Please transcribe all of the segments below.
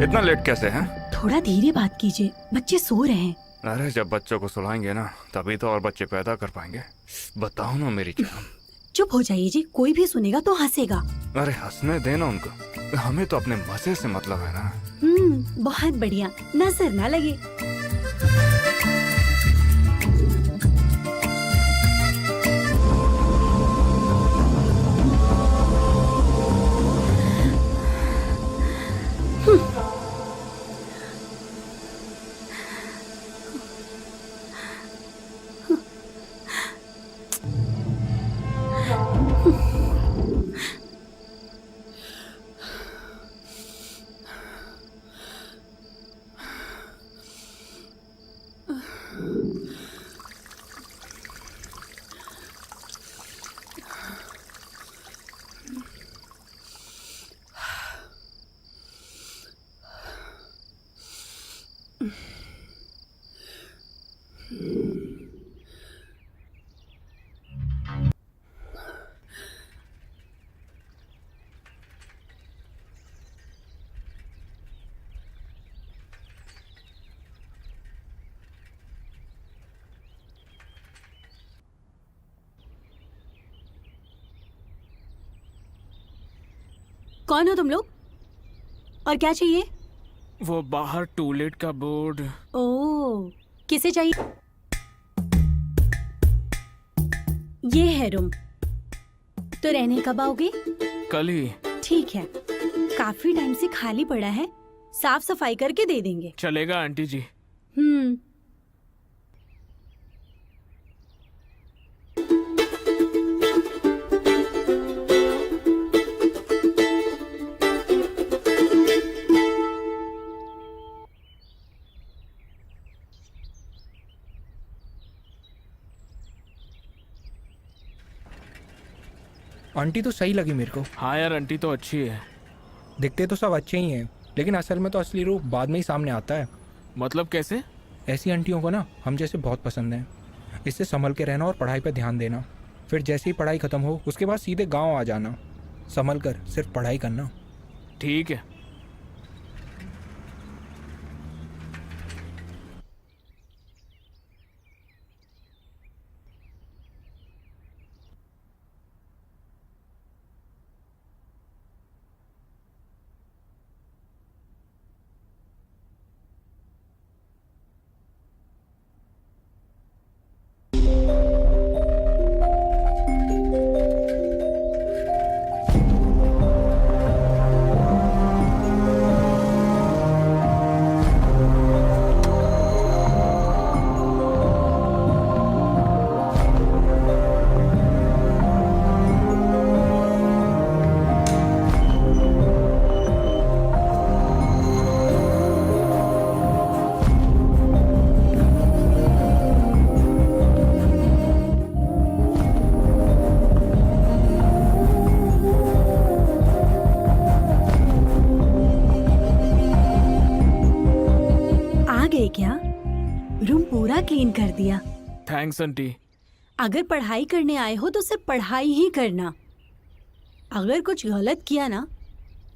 इतना लेट कैसे हैं? थोड़ा धीरे बात कीजिए, बच्चे सो रहे हैं। अरे जब बच्चों को सुलाएंगे ना तभी तो और बच्चे पैदा कर पाएंगे। बताओ ना मेरी जान। चुप हो जाइए जी, कोई भी सुनेगा तो हंसेगा। अरे हंसने देना उनको, हमें तो अपने मजे से मतलब है ना। बहुत बढ़िया, नजर ना लगे। कौन हो तुम लोग और क्या चाहिए? वो बाहर टूलेट का बोर्ड। ओह, किसे चाहिए? ये है रूम। तो रहने कब आओगे? कल ही। ठीक है, काफी टाइम से खाली पड़ा है, साफ सफाई करके दे देंगे। चलेगा आंटी जी। आंटी तो सही लगी मेरे को। हाँ यार, आंटी तो अच्छी है। दिखते तो सब अच्छे ही हैं, लेकिन असल में तो असली रूप बाद में ही सामने आता है। मतलब कैसे? ऐसी आंटियों को ना हम जैसे बहुत पसंद है। इससे संभल के रहना और पढ़ाई पर ध्यान देना। फिर जैसे ही पढ़ाई खत्म हो उसके बाद सीधे गांव आ जाना। संभल कर सिर्फ पढ़ाई करना। ठीक है। क्या रूम पूरा क्लीन कर दिया? Thanks aunty. अगर पढ़ाई करने आए हो तो सिर्फ पढ़ाई ही करना। अगर कुछ गलत किया ना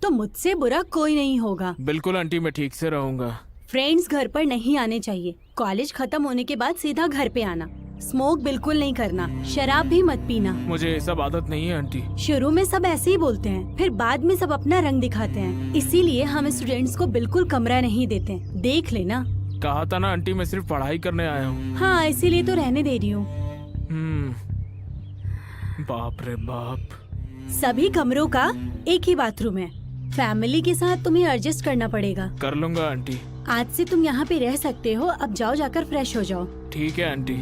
तो मुझसे बुरा कोई नहीं होगा। बिल्कुल आंटी, मैं ठीक से रहूंगा। फ्रेंड्स घर पर नहीं आने चाहिए। कॉलेज खत्म होने के बाद सीधा घर पे आना। स्मोक बिल्कुल नहीं करना, शराब भी मत पीना। मुझे ये सब आदत नहीं है आंटी। शुरू में सब ऐसे ही बोलते हैं, फिर बाद में सब अपना रंग दिखाते हैं। इसीलिए हम स्टूडेंट्स को बिल्कुल कमरा नहीं देते। देख लेना। कहा था ना आंटी, मैं सिर्फ पढ़ाई करने आया हूँ। हाँ, इसीलिए तो रहने दे रही हूँ। बाप रे बाप। सभी कमरों का एक ही बाथरूम है। फैमिली के साथ तुम्हें एडजस्ट करना पड़ेगा। कर लूंगा आंटी। आज से तुम यहाँ पे रह सकते हो। अब जाओ, जाकर फ्रेश हो जाओ। ठीक है आंटी।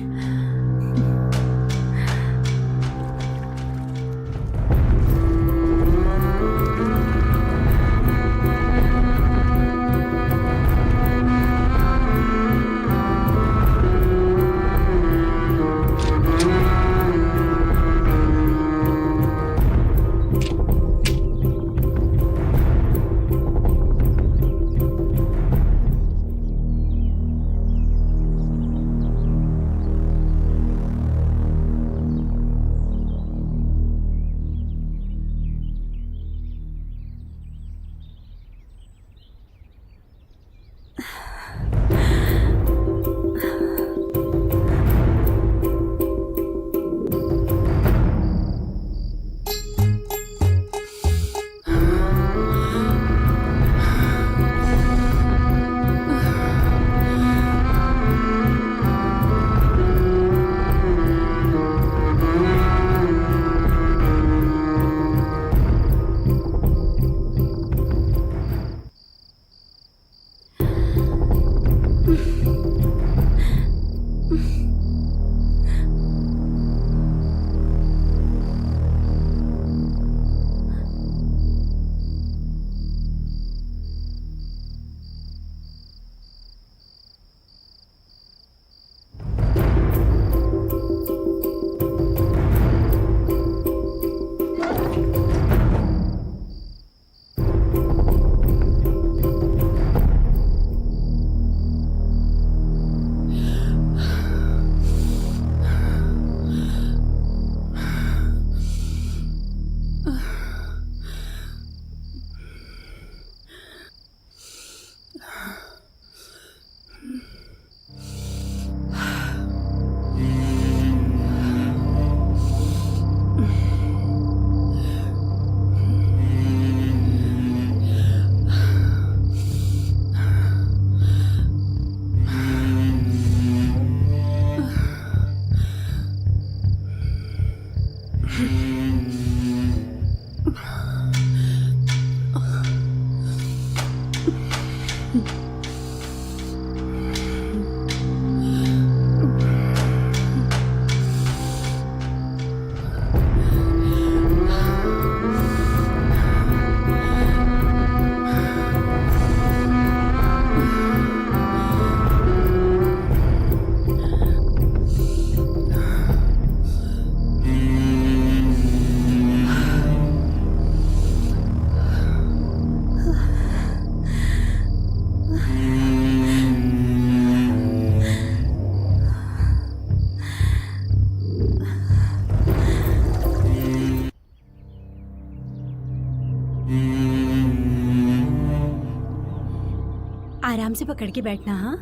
आराम से पकड़ के बैठना, हाँ?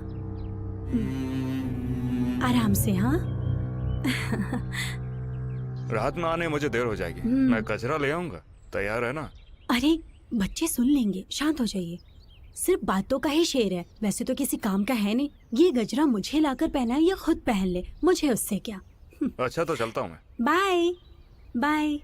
आराम से, हाँ? रात में आने मुझे देर हो जाएगी। मैं कचरा ले आऊंगा, तैयार है ना? अरे बच्चे सुन लेंगे, शांत हो जाइए। सिर्फ बातों का ही शेर है, वैसे तो किसी काम का है नहीं। ये गजरा मुझे लाकर पहना है या खुद पहन ले, मुझे उससे क्या। अच्छा तो चलता हूँ मैं। Bye bye.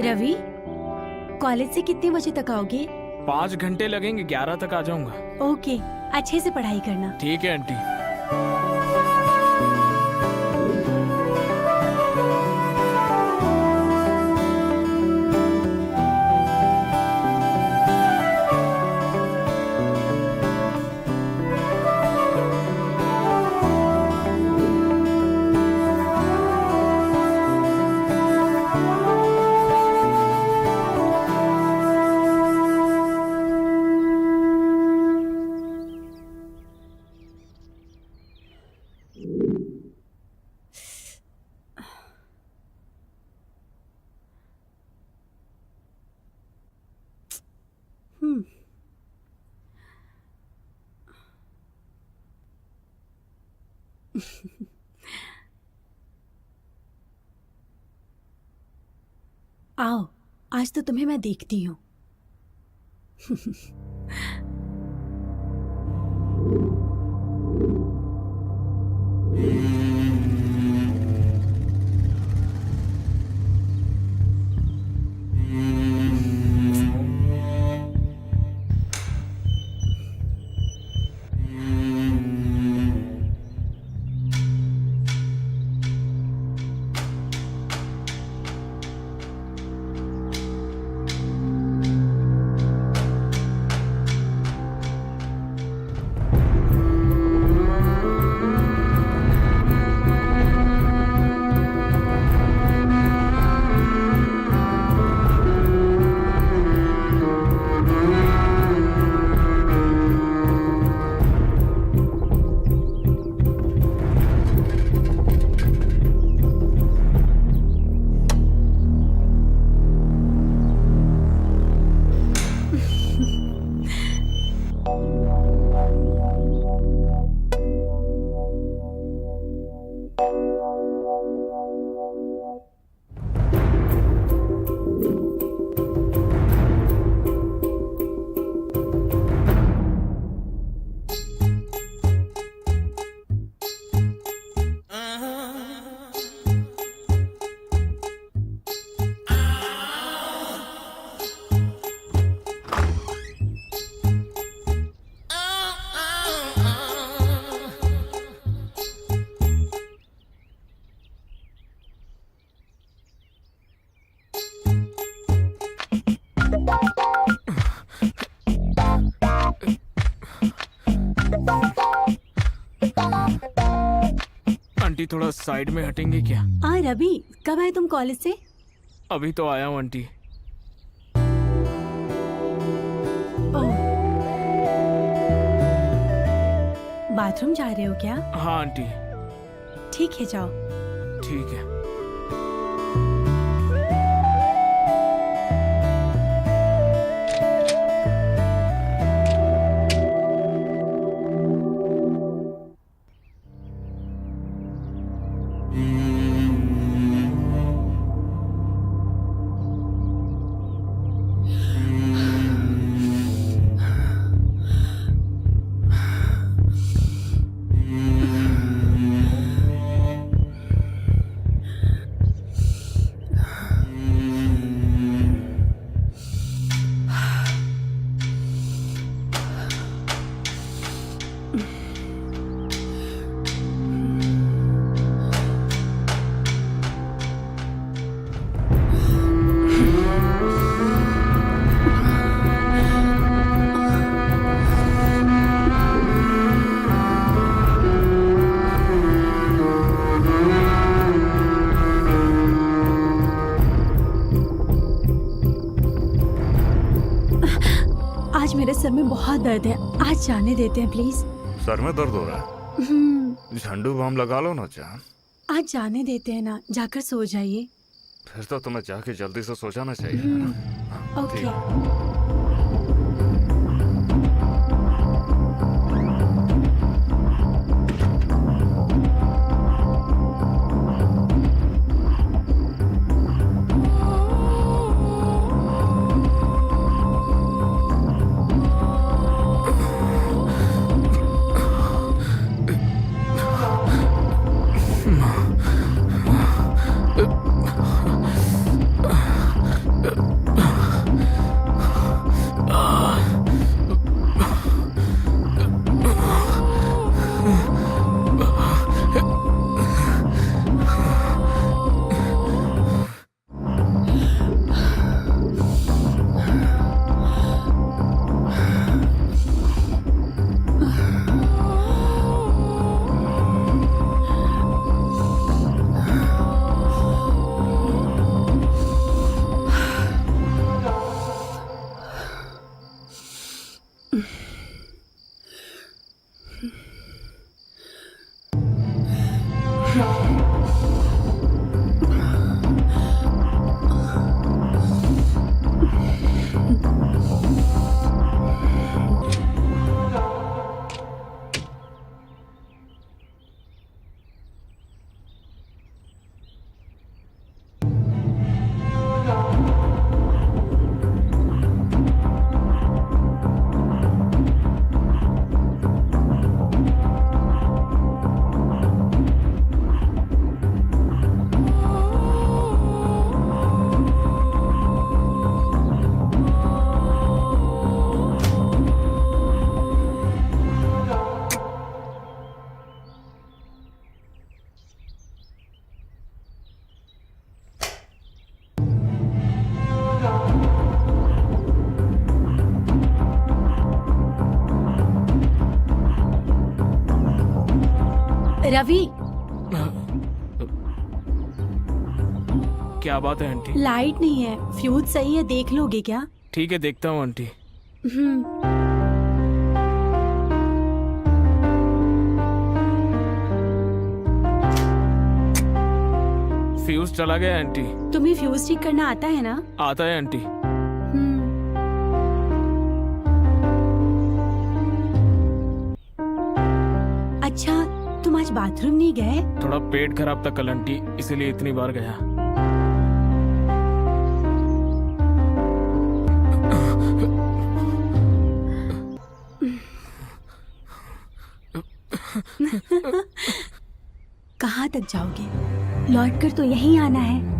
रवि, कॉलेज से कितने बजे तक आओगे? 5 घंटे लगेंगे, 11 तक आ जाऊंगा। ओके, अच्छे से पढ़ाई करना। ठीक है आंटी। आओ, आज तो तुम्हें मैं देखती हूँ। आंटी थोड़ा साइड में हटेंगे क्या? रवि, कब आए तुम कॉलेज से? अभी तो आया हूँ आंटी। बाथरूम जा रहे हो क्या? हाँ आंटी। ठीक है, जाओ। ठीक है। आज मेरे सर में बहुत दर्द है, आज जाने देते हैं प्लीज। सर में दर्द हो रहा है? झंडू बाम लगा लो ना जान। आज जाने देते हैं ना, जाकर सो जाइए। फिर तो तुम्हें जाके जल्दी से सो जाना चाहिए, है ना? ओके। रवि, क्या बात है आंटी? लाइट नहीं है, फ्यूज सही है, देख लोगे क्या? ठीक है, देखता हूँ आंटी। हम्म। फ्यूज चला गया आंटी। तुम्हें फ्यूज ठीक करना आता है ना? आता है आंटी। अच्छा, तुम आज बाथरूम नहीं गए? थोड़ा पेट खराब था कल आंटी, इसीलिए इतनी बार गया। कहाँ तक जाओगे? लौट कर तो यहीं आना है।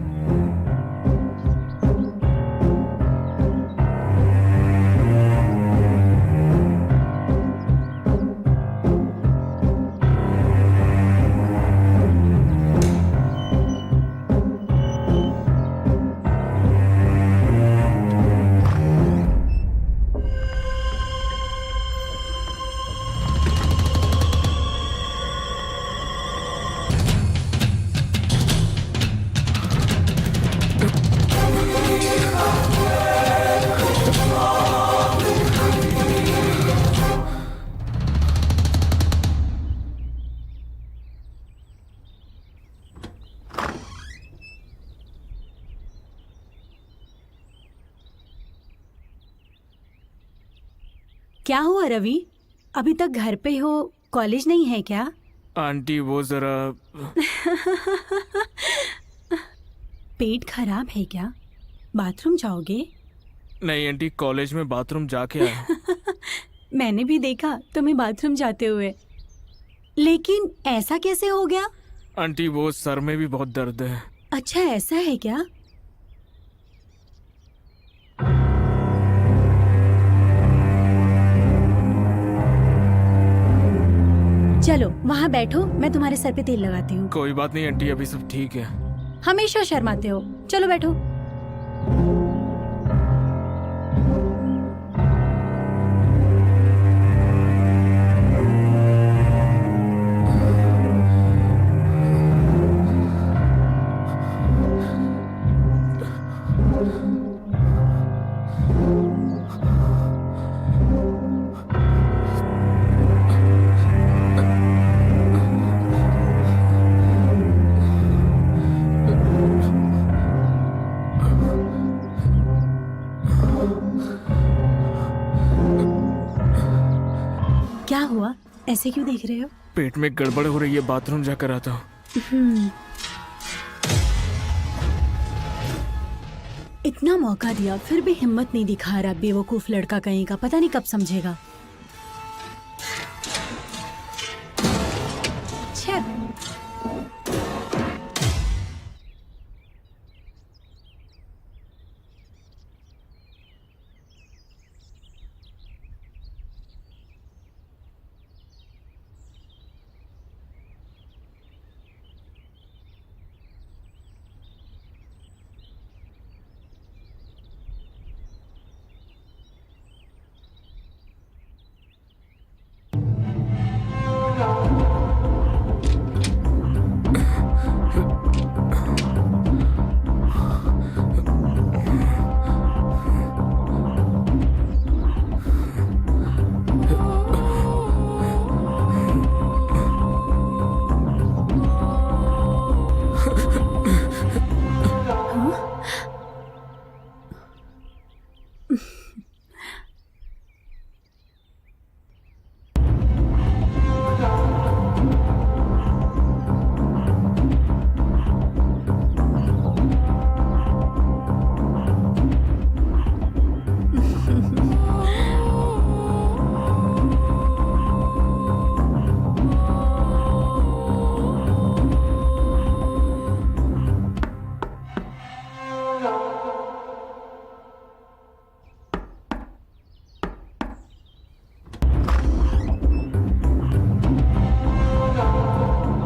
क्या हुआ रवि? अभी तक घर पे हो, कॉलेज नहीं है क्या? आंटी वो जरा पेट खराब है क्या? बाथरूम जाओगे? नहीं आंटी, कॉलेज में बाथरूम जाके आया। मैंने भी देखा तुम्हें बाथरूम जाते हुए, लेकिन ऐसा कैसे हो गया? आंटी वो सर में भी बहुत दर्द है। अच्छा ऐसा है क्या? चलो वहाँ बैठो, मैं तुम्हारे सर पे तेल लगाती हूँ। कोई बात नहीं आंटी, अभी सब ठीक है। हमेशा शर्माते हो। चलो बैठो। क्या हुआ? ऐसे क्यों देख रहे हो? पेट में गड़बड़ हो रही है, बाथरूम जाकर आता हूँ। इतना मौका दिया फिर भी हिम्मत नहीं दिखा रहा, बेवकूफ लड़का कहीं का। पता नहीं कब समझेगा। छे।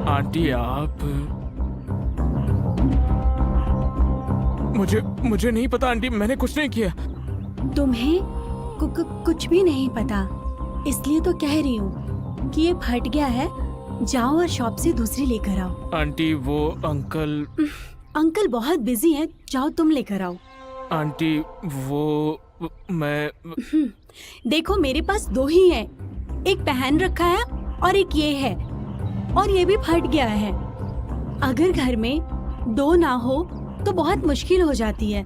आंटी आप मुझे नहीं पता आंटी, मैंने कुछ नहीं किया। तुम्हें कुछ भी नहीं पता, इसलिए तो कह रही हूँ कि ये फट गया है। जाओ और शॉप से दूसरी लेकर आओ। आंटी वो अंकल बहुत बिजी हैं, जाओ तुम लेकर आओ। आंटी वो मैं देखो मेरे पास दो ही है, एक पहन रखा है और एक ये है, और ये भी फट गया है। अगर घर में दो ना हो तो बहुत मुश्किल हो जाती है।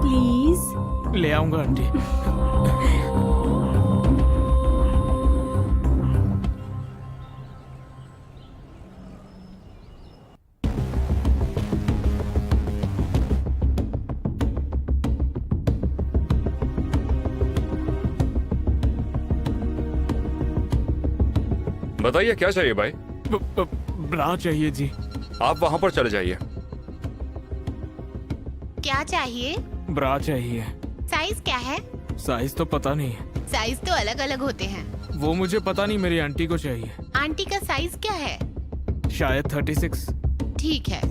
प्लीज ले आऊंगा आंटी। बताइए क्या चाहिए भाई? ब्रा चाहिए जी। आप वहां पर चले जाइए। क्या चाहिए? ब्रा चाहिए। साइज क्या है? साइज तो पता नहीं है। साइज तो अलग अलग होते हैं। वो मुझे पता नहीं, मेरी आंटी को चाहिए। आंटी का साइज क्या है? शायद 36। ठीक है।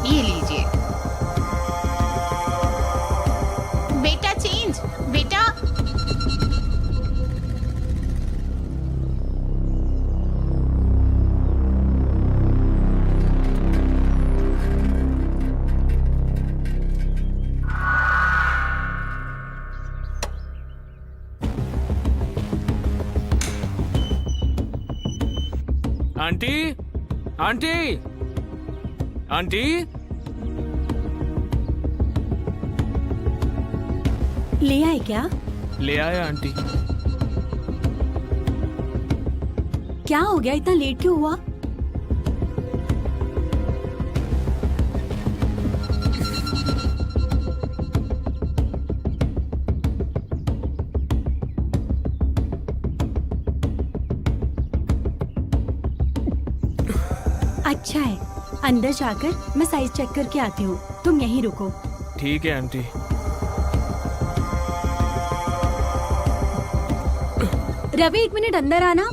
ये लीजिए। बेटा चेंज, बेटा। आंटी, आंटी, आंटी ले आए क्या? ले आया आंटी। क्या हो गया, इतना लेट क्यों हुआ? अच्छा है, अंदर जाकर मैं साइज चेक करके आती हूँ, तुम यहीं रुको। ठीक है आंटी। रवि 1 मिनट अंदर आना।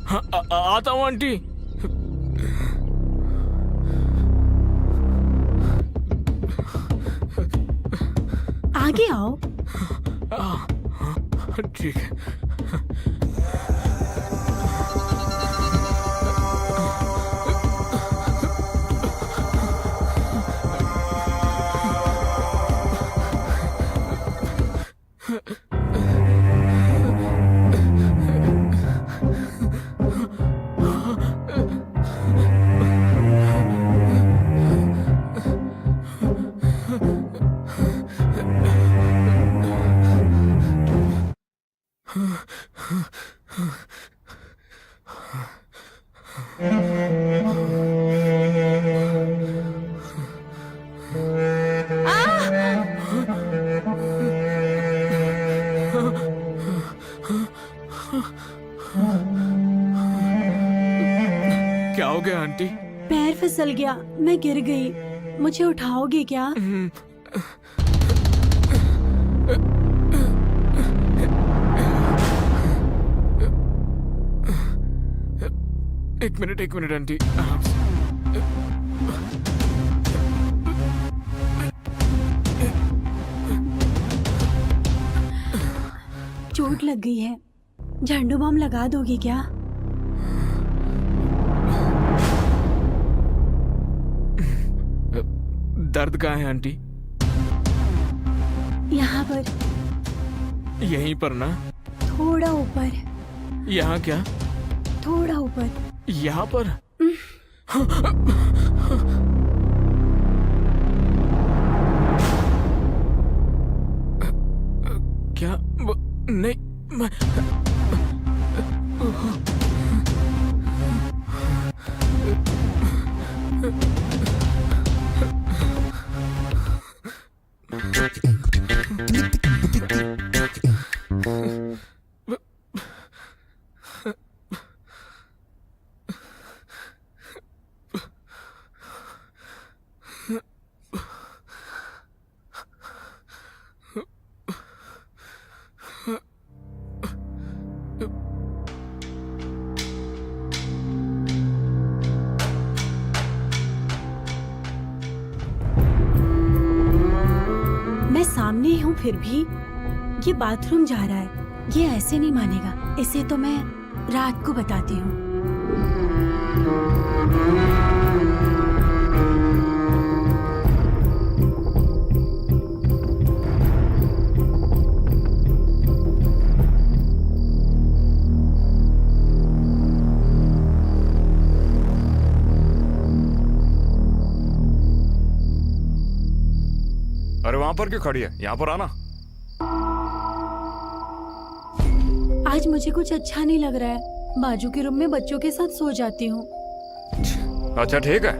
हाँ, आता हूँ आंटी। आगे आओ। ठीक है। क्या हो गया आंटी? पैर फिसल गया, मैं गिर गई। मुझे उठाओगे क्या? एक मिनट आंटी, आराम से। चोट लग गई है, झंडू बम लगा दोगे क्या? दर्द कहाँ है आंटी? यहाँ पर, यहीं पर ना? थोड़ा ऊपर। यहाँ क्या? थोड़ा ऊपर। यहाँ पर? क्या? नहीं, मैं सामने ही हूँ, फिर भी ये बाथरूम जा रहा है। ये ऐसे नहीं मानेगा। इसे तो मैं रात को बताती हूँ। अरे वहां पर क्यों खड़ी है? यहाँ पर आना। आज मुझे कुछ अच्छा नहीं लग रहा है। बाजू के रूम में बच्चों के साथ सो जाती हूँ। अच्छा ठीक है।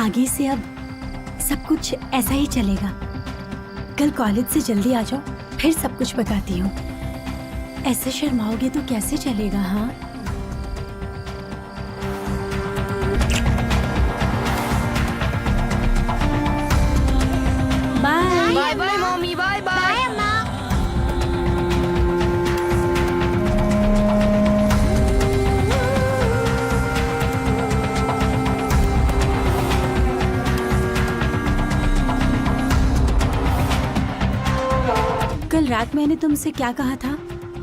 आगे से अब सब कुछ ऐसा ही चलेगा। कल कॉलेज से जल्दी आ जाओ, फिर सब कुछ बताती हूँ। ऐसे शर्माओगे तो कैसे चलेगा? हाँ, bye. Bye bye mummy, bye bye अम्मा। कल रात मैंने तुमसे क्या कहा था?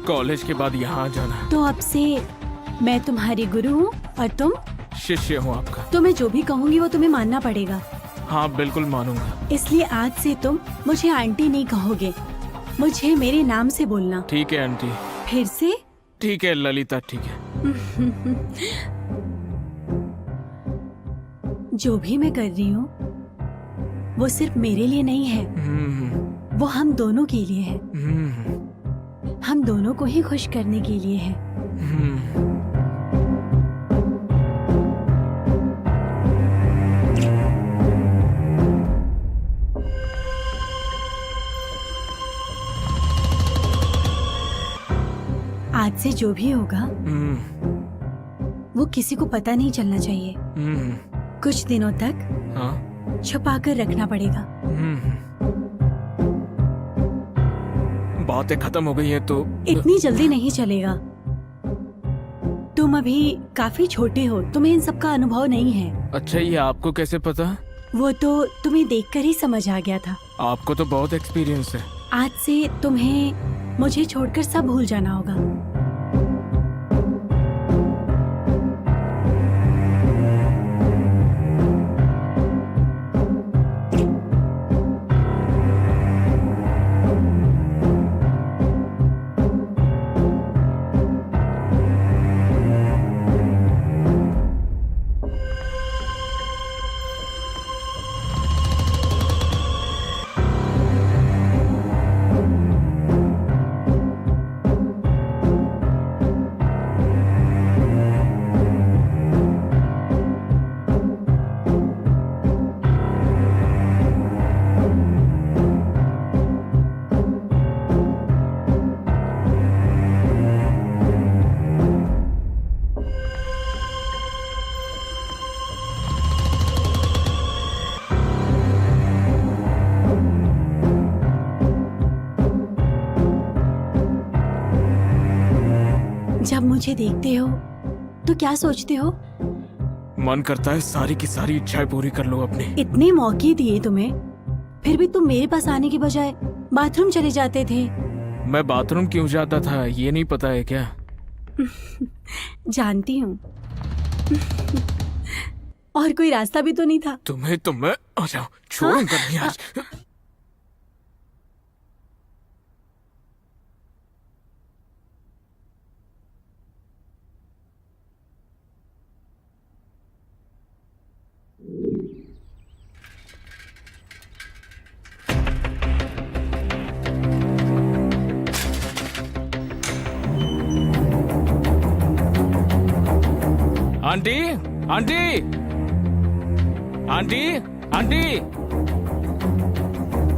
कॉलेज के बाद यहाँ जाना। तो अब से मैं तुम्हारी गुरु हूँ और तुम? शिष्य हूँ आपका। तो मैं जो भी कहूँगी वो तुम्हें मानना पड़ेगा। हाँ बिल्कुल मानूंगा। इसलिए आज से तुम मुझे आंटी नहीं कहोगे, मुझे मेरे नाम से बोलना। ठीक है आंटी। फिर से? ठीक है ललिता, ठीक है। जो भी मैं कर रही हूँ वो सिर्फ मेरे लिए नहीं है, वो हम दोनों के लिए है। हम दोनों को ही खुश करने के लिए है। आज से जो भी होगा वो किसी को पता नहीं चलना चाहिए। कुछ दिनों तक हाँ। छुपा कर रखना पड़ेगा। बातें खत्म हो गई है तो इतनी जल्दी नहीं चलेगा। तुम अभी काफी छोटे हो, तुम्हें इन सब का अनुभव नहीं है। अच्छा, ये आपको कैसे पता? वो तो तुम्हें देखकर ही समझ आ गया था। आपको तो बहुत एक्सपीरियंस है। आज से तुम्हें मुझे छोड़कर सब भूल जाना होगा। जब मुझे देखते हो तो क्या सोचते हो? मन करता है सारी की सारी इच्छाएं पूरी कर लो अपनी। इतने मौके दिए तुम्हें, फिर भी तुम मेरे पास आने के बजाय बाथरूम चले जाते थे। मैं बाथरूम क्यों जाता था ये नहीं पता है क्या? जानती हूँ। और कोई रास्ता भी तो नहीं था। तुम्हें तो मैं आ जाओ, छोड़ूंगा नहीं आज। Aunty, aunty, aunty, aunty,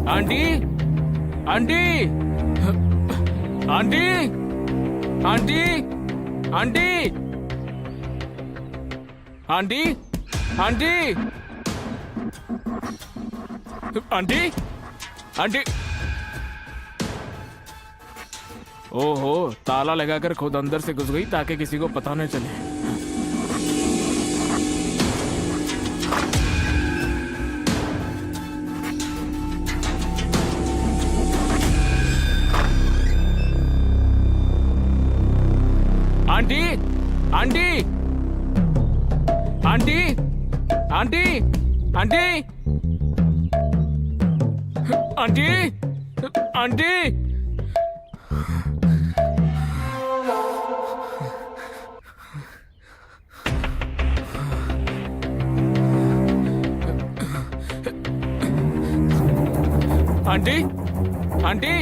aunty, aunty, aunty, aunty, aunty, aunty, aunty, aunty, aunty. ओहो, ताला लगाकर खुद अंदर से घुस गई ताकि किसी को पता न चले। Aunty, aunty, aunty, aunty, aunty, aunty, aunty. Aunty, aunty,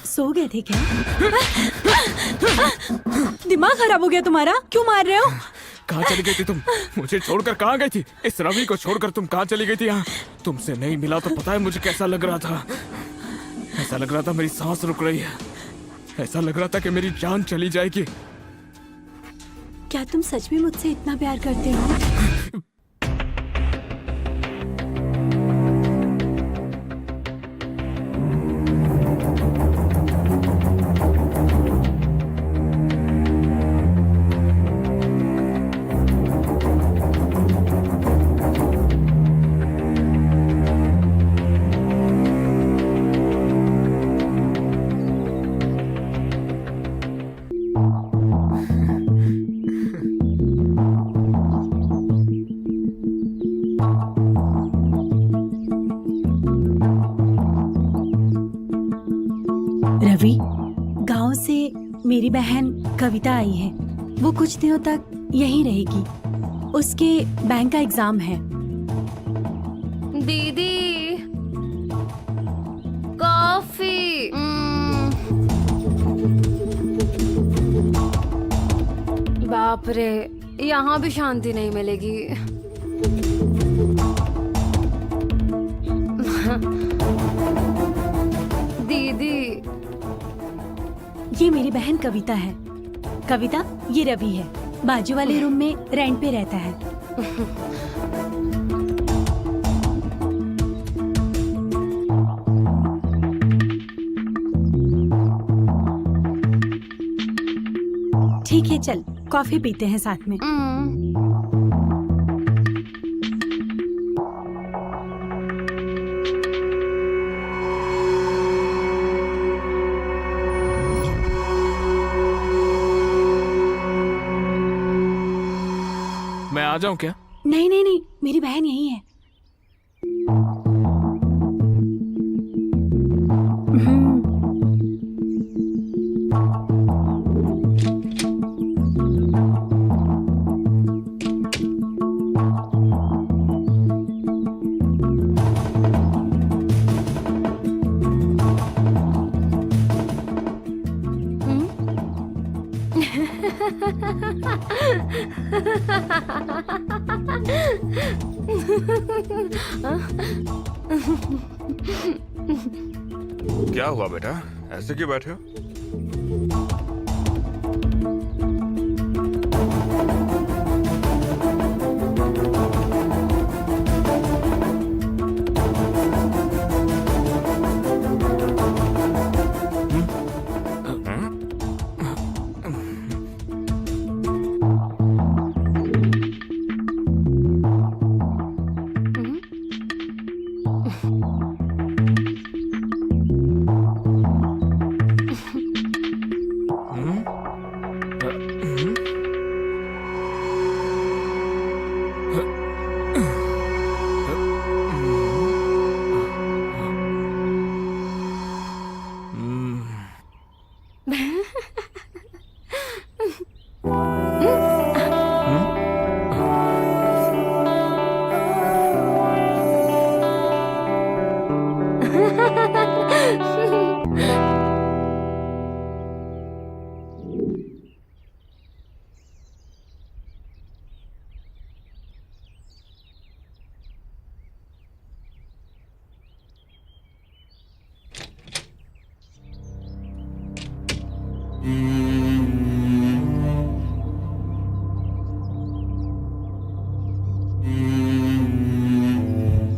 सो गए थे क्या? दिमाग खराब हो गया तुम्हारा? क्यों मार रहे हो? कहाँ चली गई थी तुम? मुझे छोड़कर कहाँ गई थी? इस रवि को छोड़कर तुम कहाँ चली गई थी? यहाँ तुमसे नहीं मिला तो पता है मुझे कैसा लग रहा था। ऐसा लग रहा था मेरी सांस रुक रही है। ऐसा लग रहा था कि मेरी जान चली जाएगी। क्या तुम सच में मुझसे इतना प्यार करते हो? रवि, गांव से मेरी बहन कविता आई है। वो कुछ दिनों तक यहीं रहेगी। उसके बैंक का एग्जाम है। दीदी कॉफी। बाप रे, यहाँ भी शांति नहीं मिलेगी। दीदी, ये मेरी बहन कविता है। कविता, ये रवि है। बाजू वाले रूम में रेंट पे रहता है। ठीक है, चल कॉफी पीते हैं साथ में। मैं आ जाऊं क्या? नहीं नहीं नहीं, मेरी बहन यही है। क्या हुआ बेटा, ऐसे क्यों बैठे हो?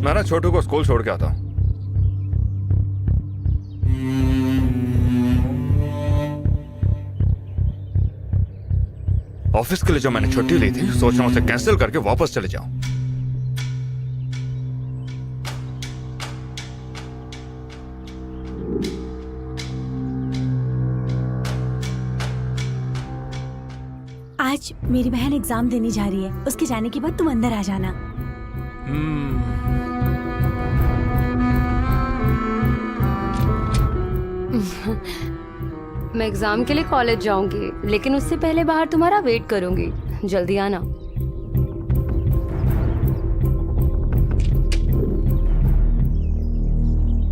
मैं ना छोटू को स्कूल छोड़ के आता हूँ। ऑफिस के लिए जो मैंने छुट्टी ली थी, सोच रहा हूँ उसे कैंसिल करके वापस चले जाऊं। आज मेरी बहन एग्जाम देने जा रही है, उसके जाने के बाद तुम अंदर आ जाना। मैं एग्जाम के लिए कॉलेज जाऊंगी, लेकिन उससे पहले बाहर तुम्हारा वेट करूंगी। जल्दी आना।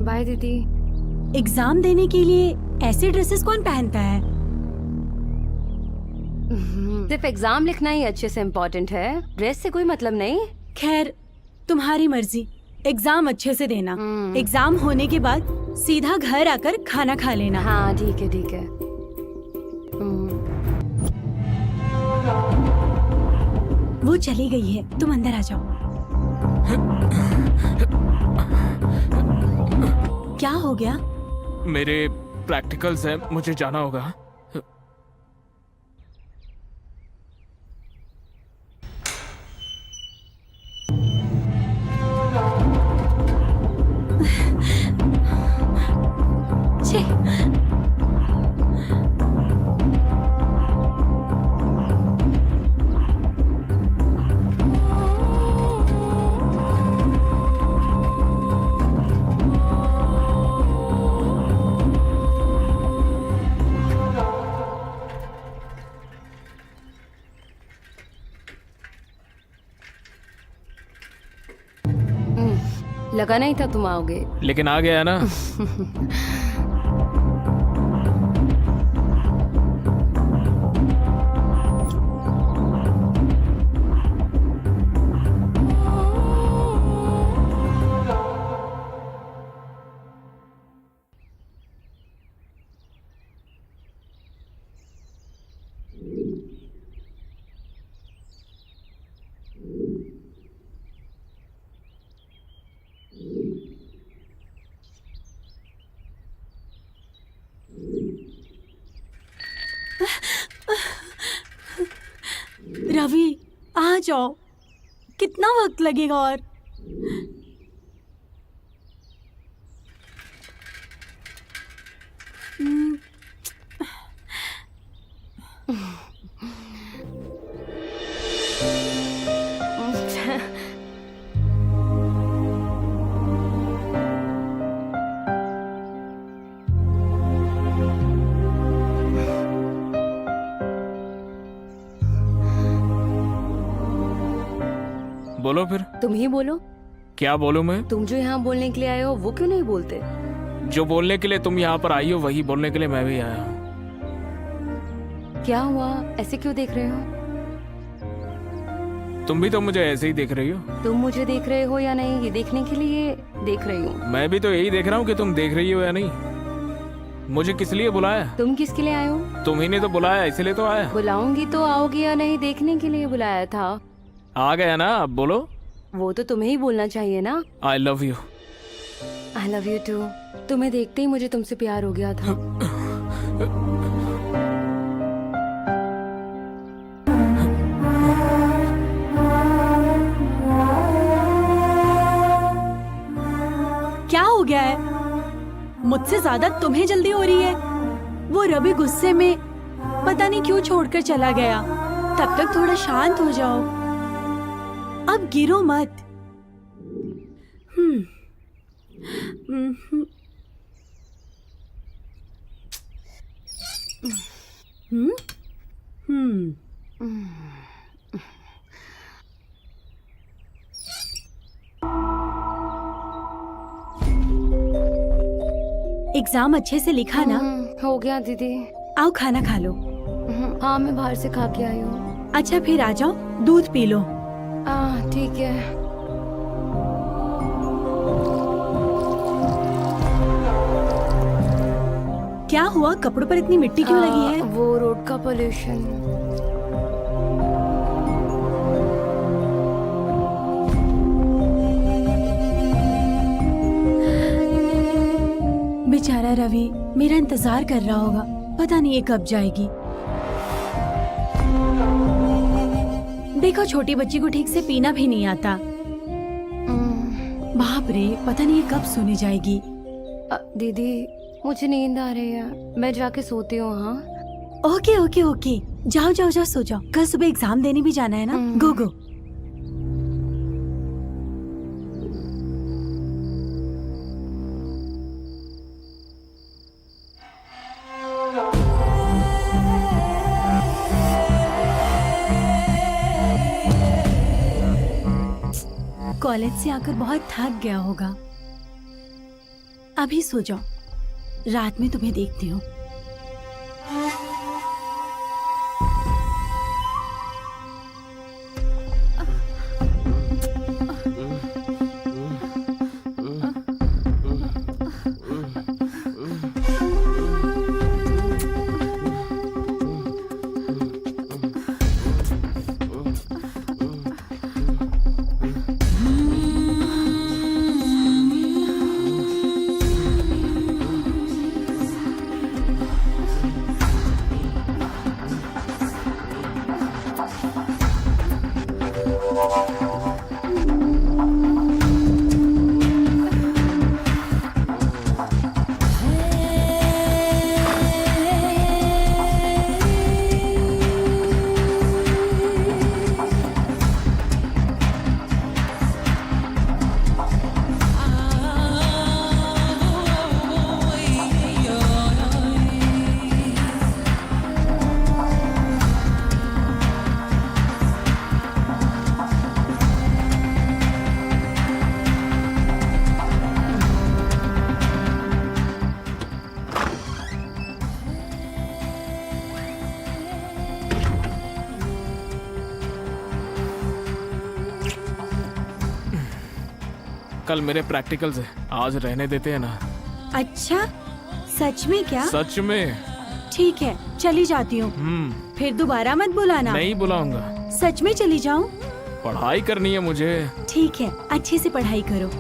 बाय दीदी। एग्जाम देने के लिए ऐसे ड्रेसेस कौन पहनता है? सिर्फ एग्जाम लिखना ही अच्छे से इम्पोर्टेंट है, ड्रेस से कोई मतलब नहीं। खैर, तुम्हारी मर्जी। एग्जाम अच्छे से देना। एग्जाम होने के बाद सीधा घर आकर खाना खा लेना। हाँ ठीक है ठीक है। वो चली गई है, तुम अंदर आ जाओ। क्या हो गया? मेरे प्रैक्टिकल्स हैं, मुझे जाना होगा। छे, लगा नहीं था तुम आओगे। लेकिन आ गया ना। रवि, आ जाओ। कितना वक्त लगेगा और? बोलो फिर। तुम ही बोलो। क्या बोलूं मैं? तुम जो यहाँ बोलने के लिए आए हो वो क्यों नहीं बोलते? जो बोलने के लिए तुम यहाँ पर आई हो वही बोलने के लिए मैं भी आया हूँ। क्या हुआ, ऐसे क्यों देख रहे हो? तुम भी तो मुझे ऐसे ही देख रही हो। तुम मुझे देख रहे हो या नहीं, ये देखने के लिए देख रही हूँ। मैं भी तो यही देख रहा हूँ कि तुम देख रही हो या नहीं। मुझे किस लिए बुलाया? तुम किसके लिए आए हो? तुम ही ने तो बुलाया, इसलिए तो आया। बुलाऊंगी तो आओगे या नहीं, देखने के लिए बुलाया था। आ गया ना, अब बोलो। वो तो तुम्हें ही बोलना चाहिए ना। I love you. I love you too. तुम्हें देखते ही मुझे तुमसे प्यार हो गया था। क्या हो गया है? मुझसे ज्यादा तुम्हें जल्दी हो रही है। वो रवि गुस्से में पता नहीं क्यों छोड़कर चला गया। तब तक थोड़ा शांत हो जाओ। अब गिरो मत। हम्म हम्म हम्म हम्म एग्जाम अच्छे से लिखा ना? हो गया दीदी। आओ खाना खा लो। हाँ मैं बाहर से खा के आई हूँ। अच्छा फिर आ जाओ, दूध पी लो। ठीक है। क्या हुआ, कपड़ों पर इतनी मिट्टी क्यों लगी है? वो रोड का पोल्यूशन। रवि मेरा इंतजार कर रहा होगा, पता नहीं ये कब जाएगी। देखो छोटी बच्ची को ठीक से पीना भी नहीं आता। बाप रे, पता नहीं ये कब सोने जाएगी। दीदी मुझे नींद आ रही है, मैं जाके सोती हूँ। हाँ ओके ओके ओके, जाओ जाओ जाओ, सो जाओ। कल सुबह एग्जाम देने भी जाना है ना। गो गो। कॉलेज से आकर बहुत थक गया होगा, अभी सो जाओ, रात में तुम्हें देखती हूँ। कल मेरे प्रैक्टिकल्स है, आज रहने देते हैं ना। अच्छा, सच में क्या? सच में। ठीक है, चली जाती हूँ। फिर दोबारा मत बुलाना। नहीं बुलाऊंगा। सच में चली जाऊँ? पढ़ाई करनी है मुझे। ठीक है, अच्छे से पढ़ाई करो।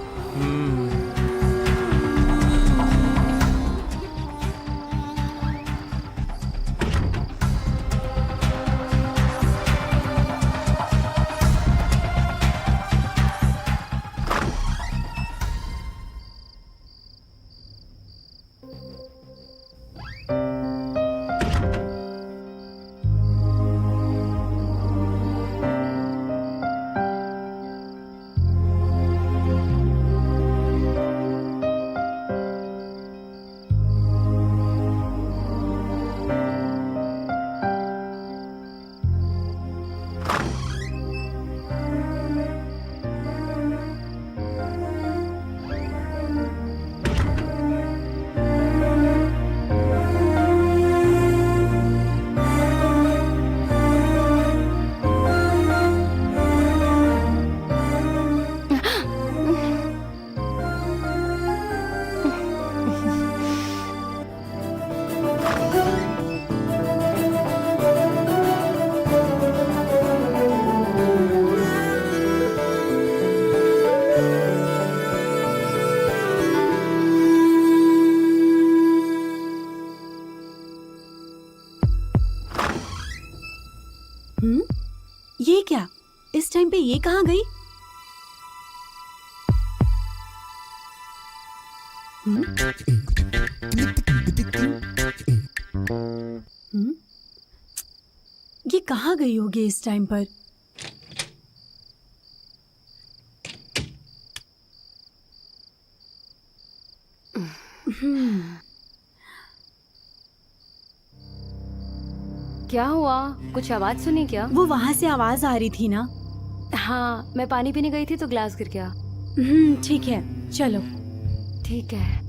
ये क्या, इस टाइम पे ये कहाँ गई? ये कहाँ गई होगी इस टाइम पर? क्या हुआ, कुछ आवाज सुनी क्या? वो वहां से आवाज आ रही थी ना। हाँ, मैं पानी पीने गई थी तो ग्लास गिर गया। ठीक है, चलो। ठीक है।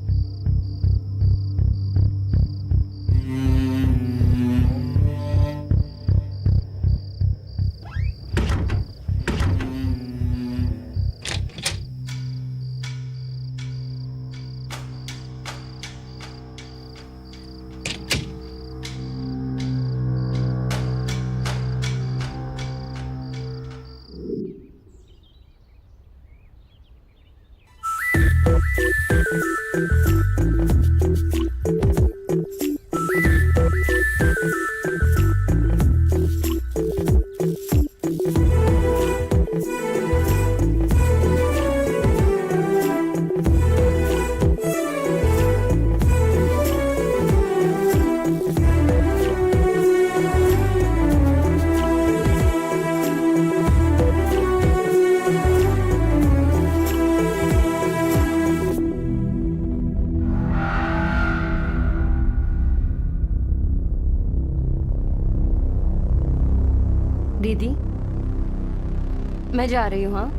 मैं जा रही हूँ। हाँ,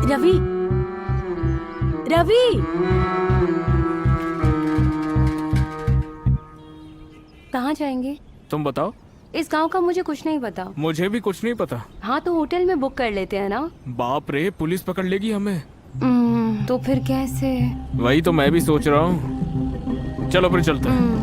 रवि, रवि, कहाँ जाएंगे? तुम बताओ। इस गांव का मुझे कुछ नहीं पता। मुझे भी कुछ नहीं पता। हाँ, तो होटल में बुक कर लेते हैं ना। बाप रे, पुलिस पकड़ लेगी हमें। तो फिर कैसे? वही तो मैं भी सोच रहा हूँ। चलो फिर चलते हैं।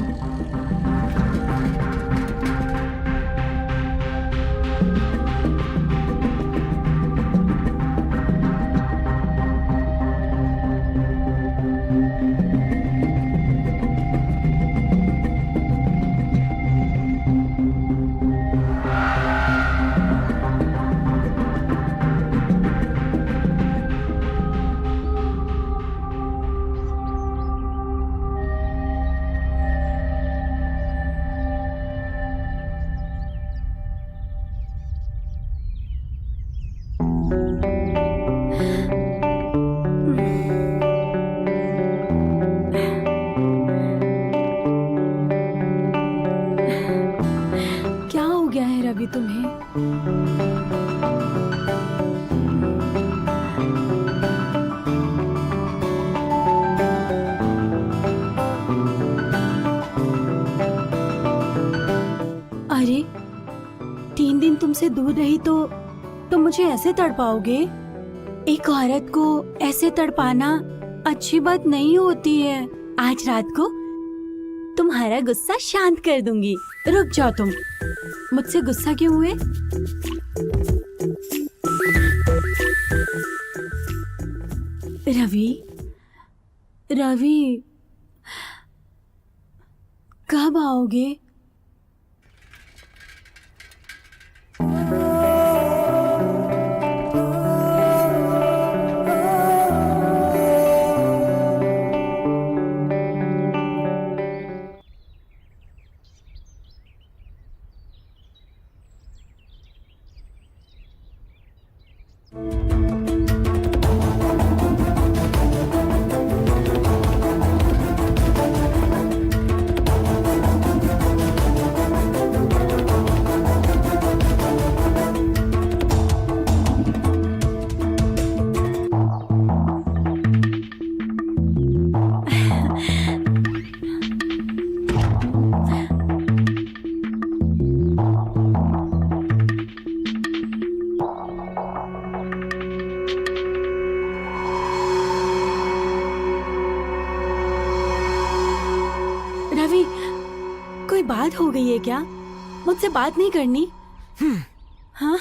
क्या हो गया है रवि तुम्हें? अरे 3 दिन तुमसे दूर रही तो तुम मुझे ऐसे तड़पाओगे? एक औरत को ऐसे तड़पाना अच्छी बात नहीं होती है। आज रात को तुम्हारा गुस्सा शांत कर दूंगी। रुक जाओ तुम। मुझसे गुस्सा क्यों हुए? रवि, रवि, कब आओगे? रवि, कोई बात हो गई है क्या? मुझसे बात नहीं करनी? हाँ?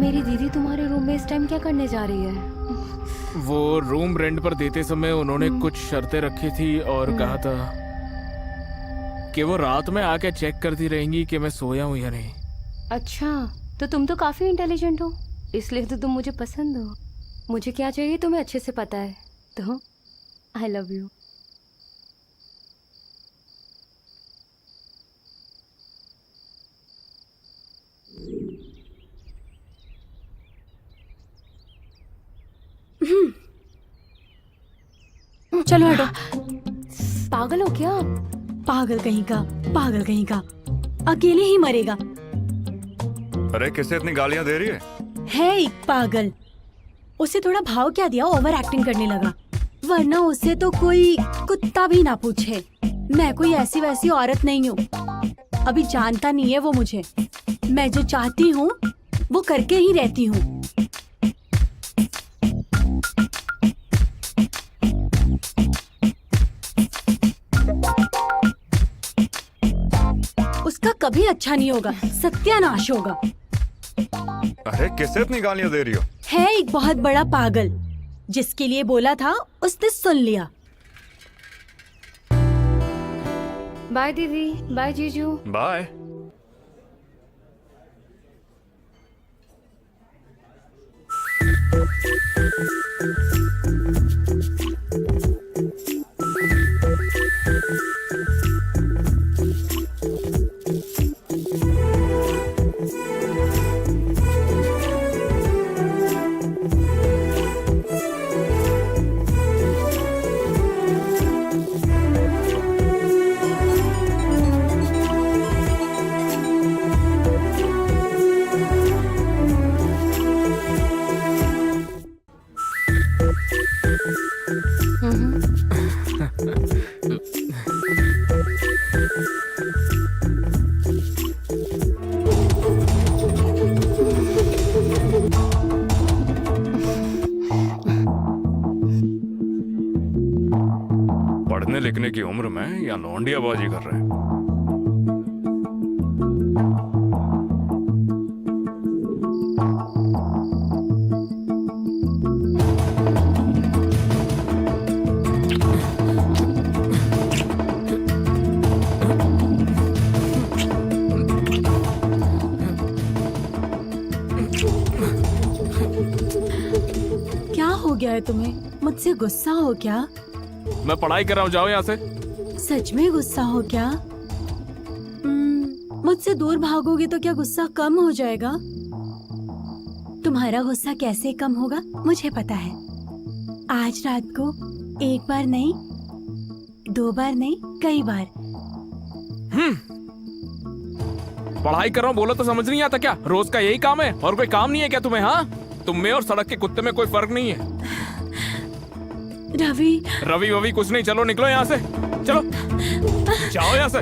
मेरी दीदी तुम्हारे रूम में इस टाइम क्या करने जा रही है? वो रूम रेंट पर देते समय उन्होंने कुछ शर्तें रखी थी और कहा था कि वो रात में आके चेक करती रहेंगी कि मैं सोया हूँ या नहीं। अच्छा, तो तुम तो काफी इंटेलिजेंट हो, इसलिए तो तुम मुझे पसंद हो। मुझे क्या चाहिए तुम्हें अच्छे से पता है, तो आई लव यू। चलो हटो। पागल हो क्या? पागल कहीं का, पागल कहीं का, अकेले ही मरेगा। अरे किसे इतनी गालियां दे रही है? एक पागल, उसे थोड़ा भाव क्या दिया, ओवर एक्टिंग करने लगा। वरना उसे तो कोई कुत्ता भी ना पूछे। मैं कोई ऐसी वैसी औरत नहीं हूँ, अभी जानता नहीं है वो मुझे। मैं जो चाहती हूँ वो करके ही रहती हूँ। उसका कभी अच्छा नहीं होगा, सत्यानाश होगा। अरे किसे इतनी गालियां दे रही हो? है एक बहुत बड़ा पागल, जिसके लिए बोला था उसने सुन लिया। बाय दीदी, बाय जीजू। बाय। पढ़ने लिखने की उम्र में या लौंडियाबाजी कर रहे हैं? क्या हो गया है तुम्हें? मुझसे गुस्सा हो क्या? मैं पढ़ाई कर रहा हूँ, जाओ यहाँ से। सच में गुस्सा हो क्या? मुझसे दूर भागोगे तो क्या गुस्सा कम हो जाएगा? तुम्हारा गुस्सा कैसे कम होगा मुझे पता है। आज रात को एक बार नहीं, 2 बार नहीं, कई बार। पढ़ाई कर रहा हूँ बोलो तो समझ नहीं आता क्या? रोज का यही काम है और कोई काम नहीं है क्या तुम्हें? हाँ, तुम में और सड़क के कुत्ते में कोई फर्क नहीं है। रवि, रवि ववि कुछ नहीं, चलो निकलो यहाँ से, चलो जाओ यहाँ से।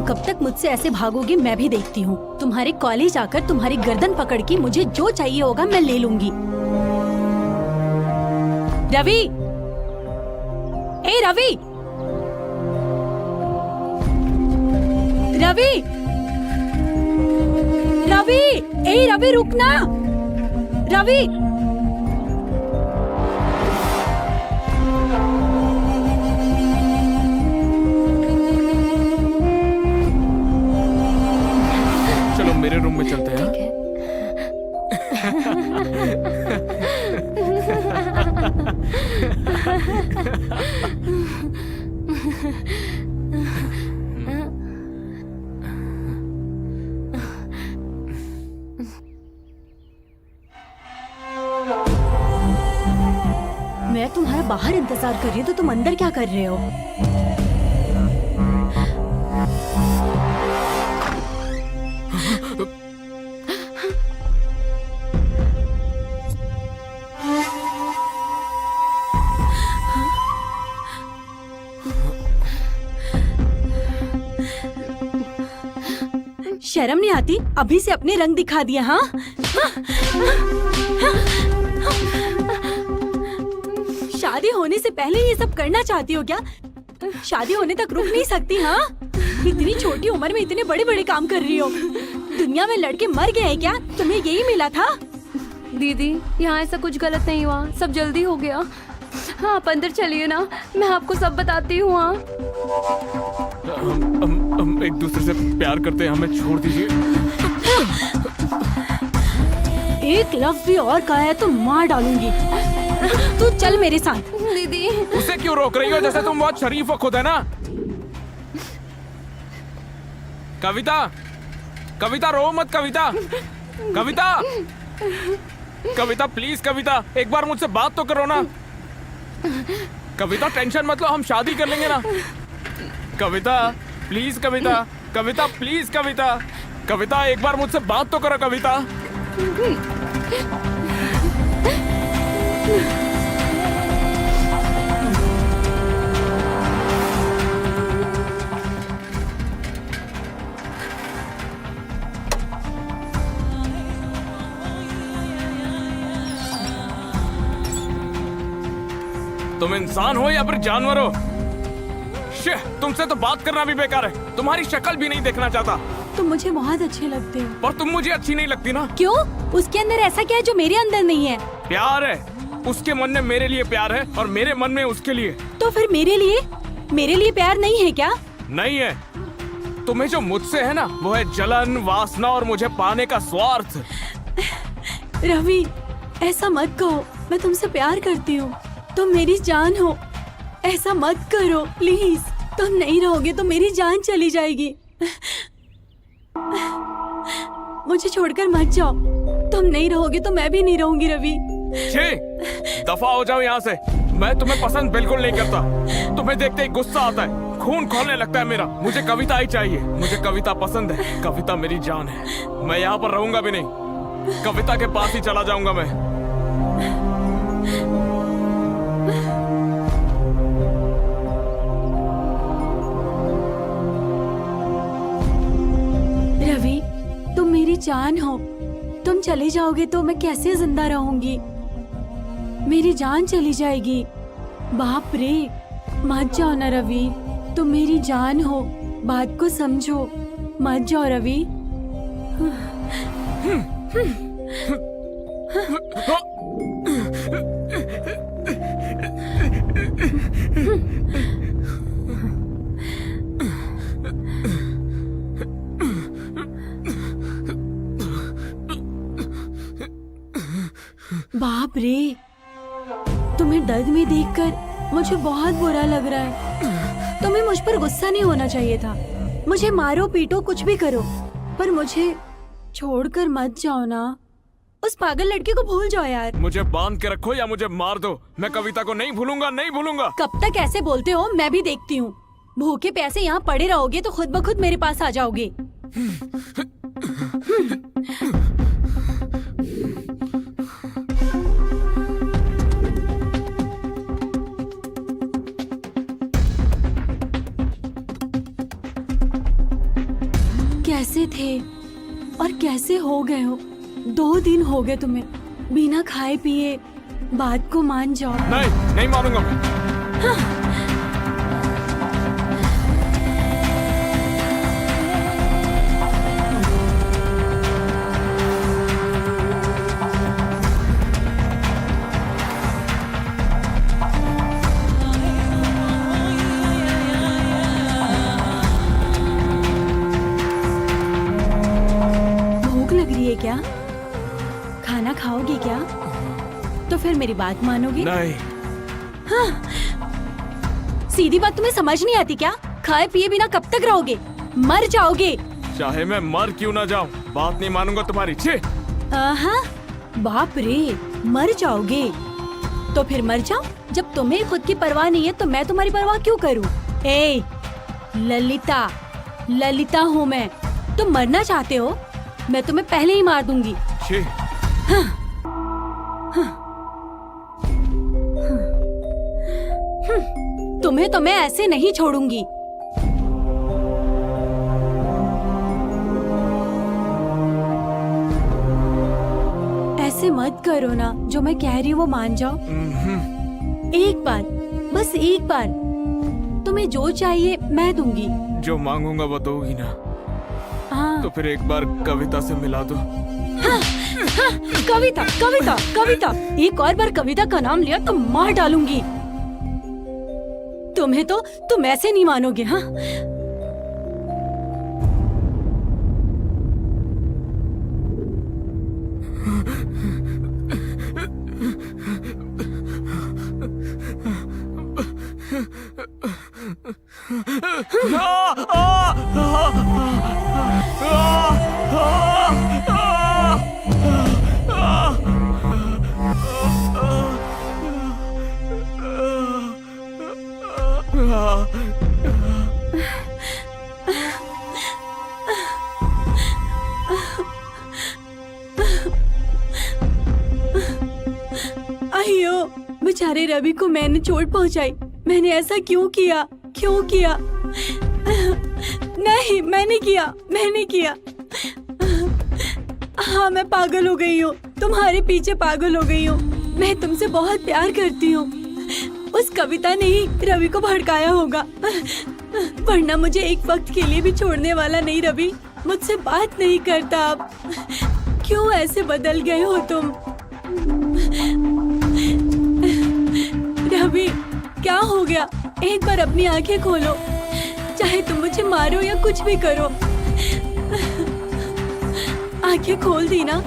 कब तक मुझसे ऐसे भागोगे मैं भी देखती हूँ। तुम्हारे कॉलेज आकर तुम्हारी गर्दन पकड़ के मुझे जो चाहिए होगा मैं ले लूंगी। रवि, ए रवि, रवि, रवि, ए रवि रुकना, रवि। चलो मेरे रूम में चलते हैं। ठीक है। मैं तुम्हारा बाहर इंतजार कर रही हूँ तो तुम अंदर क्या कर रहे हो? शर्म नहीं आती? अभी से अपने रंग दिखा दिया। हाँ, शादी होने से पहले ये सब करना चाहती हो क्या? शादी होने तक रुक नहीं सकती? हाँ, इतनी छोटी उम्र में इतने बड़े बड़े काम कर रही हो। दुनिया में लड़के मर गए हैं क्या? तुम्हें यही मिला था? दीदी यहाँ ऐसा कुछ गलत नहीं हुआ, सब जल्दी हो गया। हाँ आप अंदर चलिए ना, मैं आपको सब बताती हूँ। हाँ हम एक दूसरे से प्यार करते हैं, हमें छोड़ दीजिए। एक लफ्ज भी और कहा है तो मार डालूंगी। तू चल मेरे साथ। दीदी उसे क्यों रोक रही हो? जैसे तुम बहुत शरीफ हो खुद, है ना? कविता, कविता रो मत। कविता, कविता, कविता प्लीज। कविता एक बार मुझसे बात तो करो ना। कविता टेंशन मत लो, हम शादी कर लेंगे ना। कविता प्लीज। Kavita, Kavita please. कविता, कविता एक बार मुझसे बात तो करो। कविता तुम इंसान हो या फिर जानवर हो? शिह, तुमसे तो बात करना भी बेकार है। तुम्हारी शक्ल भी नहीं देखना चाहता। तुम मुझे बहुत अच्छे लगते हो। पर तुम मुझे अच्छी नहीं लगती ना। क्यों? उसके अंदर ऐसा क्या है जो मेरे अंदर नहीं है? प्यार है। उसके मन में मेरे लिए प्यार है और मेरे मन में उसके लिए। तो फिर मेरे लिए प्यार नहीं है क्या? नहीं है। तुम्हें जो मुझसे है ना वो है जलन, वासना और मुझे पाने का स्वार्थ। रवि ऐसा मत कहो, मैं तुमसे प्यार करती हूँ। तुम मेरी जान हो, ऐसा मत करो प्लीज। तुम नहीं रहोगे तो मेरी जान चली जाएगी। मुझे छोड़कर मत जाओ। तुम नहीं रहोगे तो मैं भी नहीं रहूंगी रवि। छी, दफा हो जाओ यहाँ से। मैं तुम्हें पसंद बिल्कुल नहीं करता। तुम्हें देखते ही गुस्सा आता है, खून खौलने लगता है मेरा। मुझे कविता ही चाहिए। मुझे कविता पसंद है। कविता मेरी जान है। मैं यहाँ पर रहूंगा भी नहीं। कविता के पास ही चला जाऊंगा मैं। रवि तुम मेरी जान हो। तुम चले जाओगे तो मैं कैसे जिंदा रहूंगी? मेरी जान चली जाएगी। बाप रे, मत जाओ ना रवि। तुम मेरी जान हो, बात को समझो। मत जाओ रवि। बाप रे, तुम्हें दर्द में देखकर मुझे बहुत बुरा लग रहा है। तुम्हें मुझ पर गुस्सा नहीं होना चाहिए था। मुझे मारो पीटो कुछ भी करो, पर मुझे छोड़कर मत जाओ ना। उस पागल लड़के को भूल जाओ यार। मुझे बांध के रखो या मुझे मार दो, मैं कविता को नहीं भूलूंगा, नहीं भूलूंगा। कब तक ऐसे बोलते हो मैं भी देखती हूँ। भूखे प्यासे यहाँ पड़े रहोगे तो खुद ब खुद मेरे पास आ जाओगे। कैसे थे और कैसे हो गए हो? 2 दिन हो गए तुम्हें, बिना खाए पिए बात को मान जाओ। नहीं, नहीं मानूंगा मैं। भूख लग रही है क्या? खाना खाओगे क्या? तो फिर मेरी बात मानोगे? नहीं, सीधी बात तुम्हें समझ नहीं आती क्या? खाए पिए बिना कब तक रहोगे? मर जाओगे। चाहे मैं मर क्यों ना जाऊं, बात नहीं मानूंगा तुम्हारी। छे, आहा, बाप रे, मर जाओगे? तो फिर मर जाओ। जब तुम्हें खुद की परवाह नहीं है तो मैं तुम्हारी परवाह क्यों करूं? ए, ललिता, ललिता हूँ मैं। तुम मरना चाहते हो? मैं तुम्हें पहले ही मार दूंगी। छे। तुम्हें तो मैं ऐसे नहीं छोड़ूंगी। ऐसे मत करो ना, जो मैं कह रही हूँ वो मान जाओ। एक बार, बस एक बार, तुम्हें जो चाहिए मैं दूंगी। जो मांगूंगा वो दोगी ना? हाँ, तो फिर एक बार कविता से मिला दो। कविता, कविता, कविता। एक और बार कविता का नाम लिया तो मार डालूंगी। तुम्हें तो तुम ऐसे नहीं मानोगे। हाँ, अयो, बेचारे रवि को मैंने चोट पहुंचाई। मैंने ऐसा क्यों किया? क्यों किया? नहीं, मैंने किया, मैंने किया। हाँ, मैं पागल हो गई हूँ, तुम्हारे पीछे पागल हो गई हूँ। मैं तुमसे बहुत प्यार करती हूँ। उस कविता ने ही रवि को भड़काया होगा, वरना मुझे एक वक्त के लिए भी छोड़ने वाला नहीं। रवि मुझसे बात नहीं करता अब। क्यों ऐसे बदल गए हो तुम? रवि, क्या हो गया? एक बार अपनी आंखें खोलो। चाहे तुम मुझे मारो या कुछ भी करो, आंखें खोल दी ना?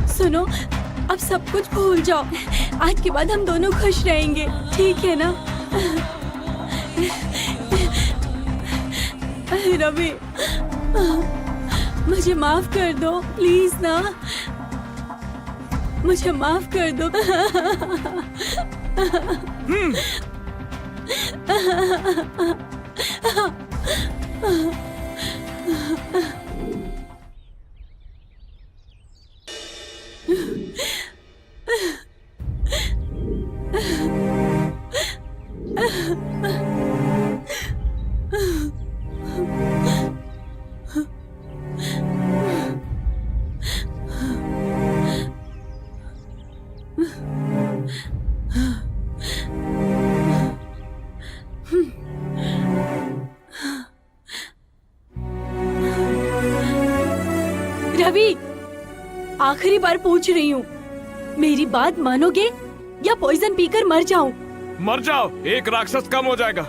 सुनो, अब सब कुछ भूल जाओ। आज के बाद हम दोनों खुश रहेंगे, ठीक है ना? रवि, मुझे माफ कर दो प्लीज ना, मुझे माफ कर दो। रवि, आखिरी बार पूछ रही हूँ, मेरी बात मानोगे या पॉइजन पीकर मर जाऊं? मर जाओ, एक राक्षस कम हो जाएगा।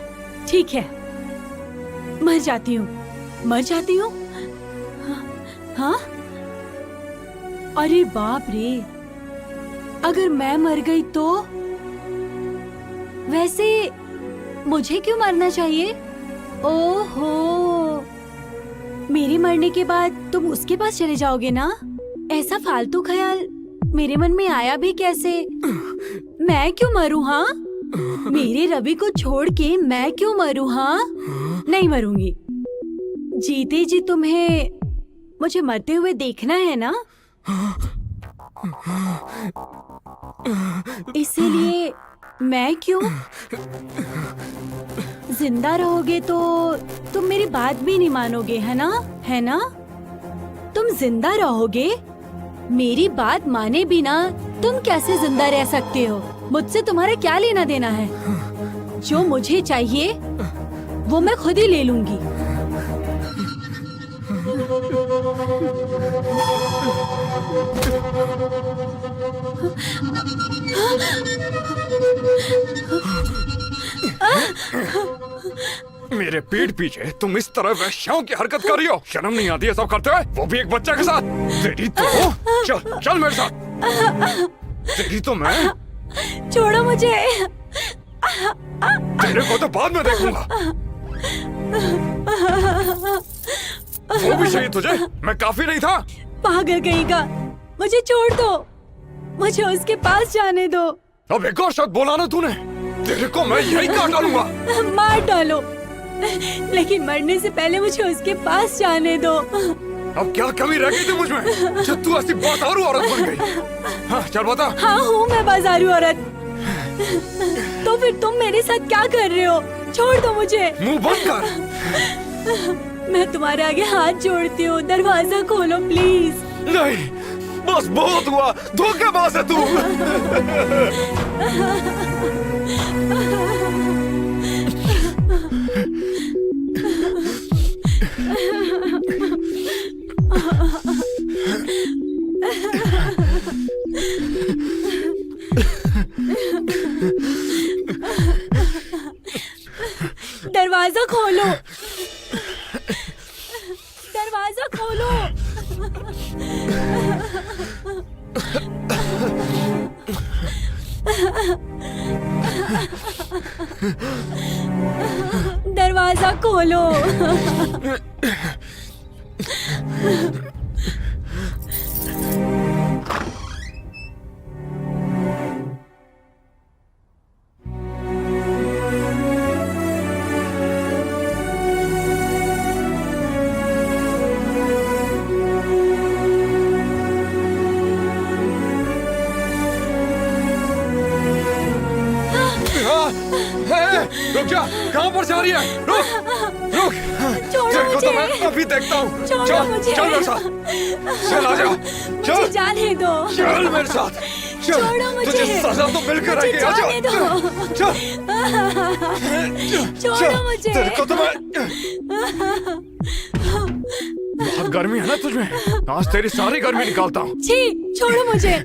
ठीक है, मर जाती हूँ, मर जाती हूँ। हाँ? अरे बाप रे, अगर मैं मर गई तो? वैसे मुझे क्यों मरना चाहिए? ओहो, मेरे मरने के बाद तुम उसके पास चले जाओगे ना? ऐसा फालतू ख्याल मेरे मन में आया भी कैसे? मैं क्यों मरूं? हाँ, मेरे रवि को छोड़ के मैं क्यों मरूं? हाँ, नहीं मरूंगी। जीते जी तुम्हें मुझे मरते हुए देखना है ना? इसीलिए मैं क्यों जिंदा रहोगे तो तुम मेरी बात भी नहीं मानोगे, है ना? है ना? तुम जिंदा रहोगे, मेरी बात माने बिना तुम कैसे जिंदा रह सकते हो? मुझसे तुम्हारा क्या लेना देना है? जो मुझे चाहिए वो मैं खुद ही ले लूंगी। मेरे पीठ पीछे तुम इस तरह वैश्याओं की हरकत कर रही हो, शर्म नहीं आती है सब करते हुए, वो भी एक बच्चे के साथ? तेरी तो चल चल मेरे साथ, तेरी तो मैं। छोड़ो मुझे। तेरे को तो बाद में देखूंगा। वो भी चाहिए तुझे? मैं काफी नहीं था? पागल कहीं का, मुझे छोड़ दो, मुझे उसके पास जाने दो। अब एक और शब्द बोला ना तूने, तेरे को मैं यही काट डालूंगा। मार डालो, लेकिन मरने से पहले मुझे उसके पास जाने दो। अब क्या कमी रह गई थी मुझमें जो तू ऐसी बाजारू औरत बन गई? हाँ चल बता। हाँ हूँ मैं बाजारू औरत। तो फिर तुम मेरे साथ क्या कर रहे हो? छोड़ दो मुझे। मुंह बंद कर। मैं तुम्हारे आगे हाथ जोड़ती हूँ, दरवाजा खोलो प्लीज। नहीं, बस बहुत हुआ, धोखेबाज है तू। दरवाजा खोलो, दरवाजा खोलो। दरवाजा खोलो। रुक जा, कहाँ पर जा रही है? रुक, रुक। छोड़ो तेरे को तो मुझे। मैं अभी देखता हूँ। छोड़ो चल, मुझे। चल मेरे साथ। चल आजा, मुझे चल, जाने दो। चल मेरे साथ। चल, छोड़ो मुझे। तुझे सजा तो मिलकर मुझे आएगी। आजा, जाने दो। चल, छोड़ो चल। मुझे। तेरे को तो मैं बहुत गर्मी है ना तुझमें? आज तेरी सारी गर्मी निकालता हूँ। छी, छोड़ो मुझे।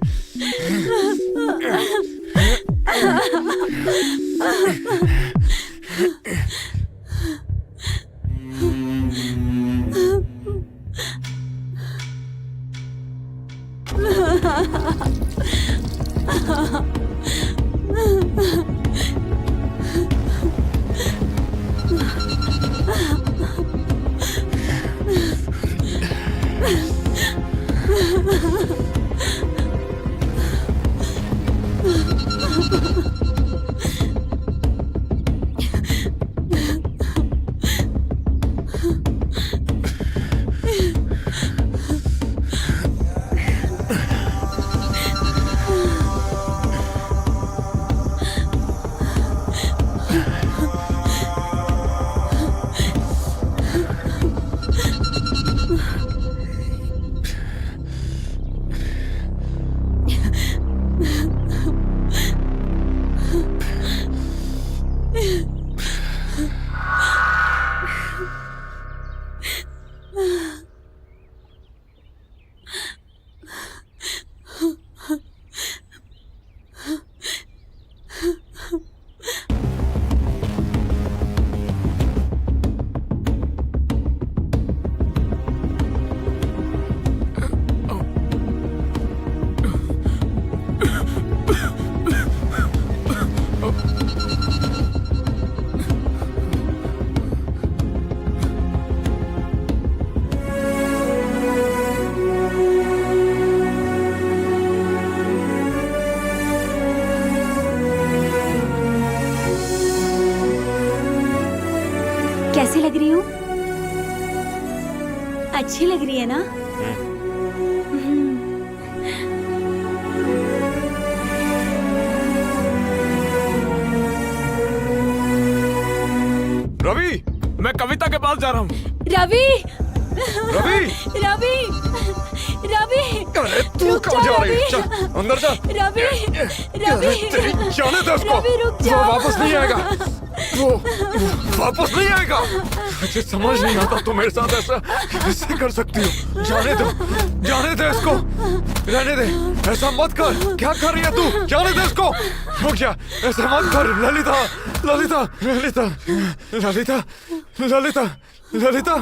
कैसी लग रही हूँ? अच्छी लग रही है ना? रवि, मैं कविता के पास जा रहा हूँ। रवि रवि, रवि रवि अरे तू रुक कहाँ जा, जा रही है? रवि। चल अंदर जा। रवि अरे रवि तेरी जाने दे उसको। रवि, रुक वो जा। वापस नहीं आएगा। वो वापस नहीं आएगा। मुझे समझ नहीं आता तुम मेरे साथ ऐसा कैसे कर सकती हो। जाने दो, जाने दे इसको, रहने दे। ऐसा मत कर। क्या कर रही है तू? जाने दे इसको। रुक जा, ऐसा मत कर। ललिता, ललिता, ललिता, ललिता, ललिता, ललिता,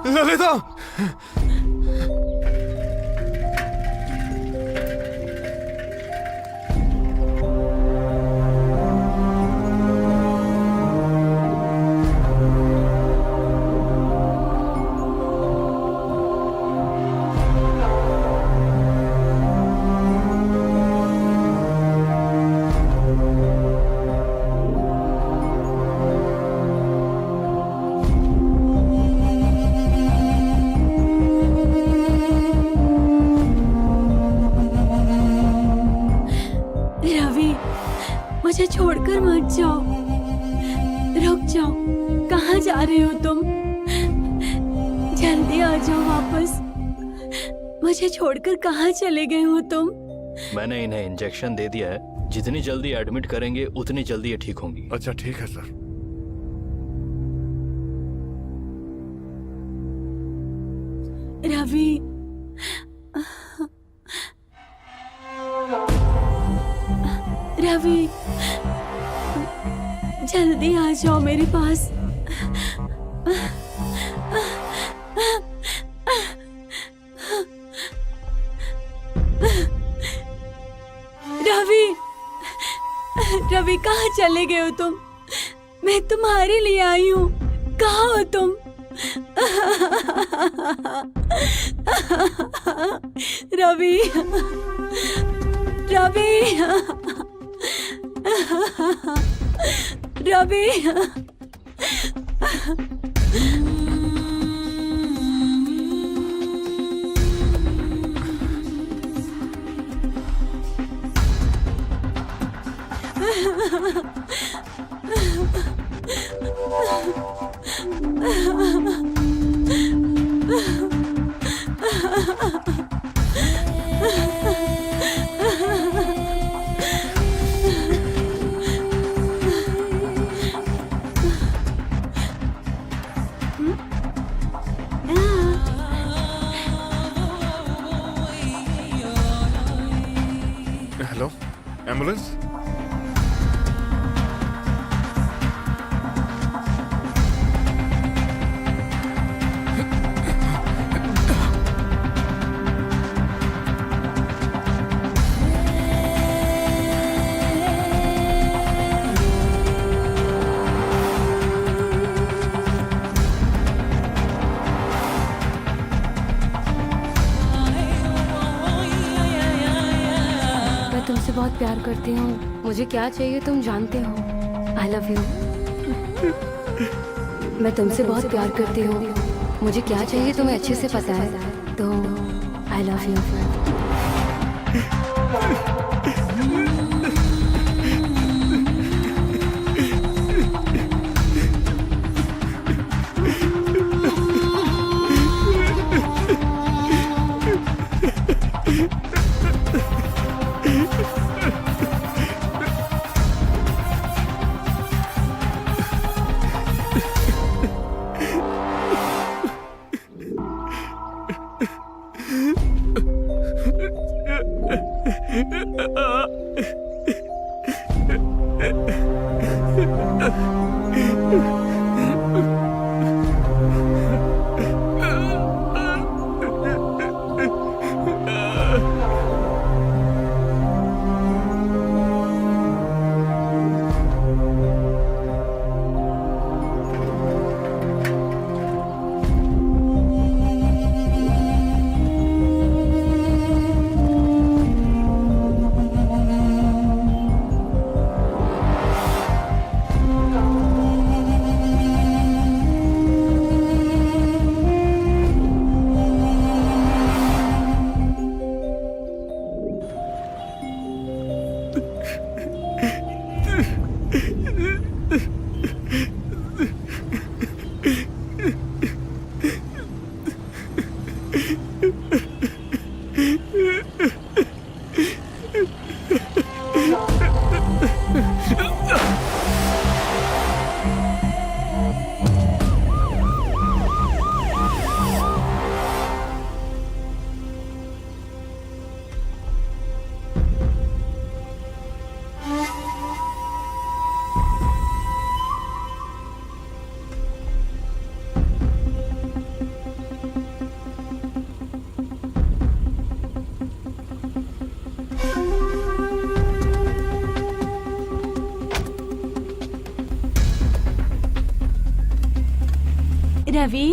ललिता। रवि, मुझे छोड़कर मत जाओ। रुक जाओ, कहाँ जा रहे हो तुम? जल्दी आ जाओ वापस। मुझे छोड़कर कहाँ चले गए हो तुम? मैंने इन्हें इंजेक्शन दे दिया है। जितनी जल्दी एडमिट करेंगे उतनी जल्दी ये ठीक होंगी। अच्छा ठीक है सर। रवि, रवि, जल्दी आ जाओ मेरे पास। रवि, रवि कहाँ चले गए हो तुम? मैं तुम्हारे लिए आई हूँ। कहाँ हो तुम? रवि, रवि, रवि। Hello, ambulance. मैं तुमसे बहुत प्यार करती हूँ। मुझे क्या चाहिए तुम जानते हो। आई लव यू। मैं तुमसे बहुत प्यार करती हूँ। मुझे क्या चाहिए तुम्हें अच्छे से पता है। तो आई लव यू। रवि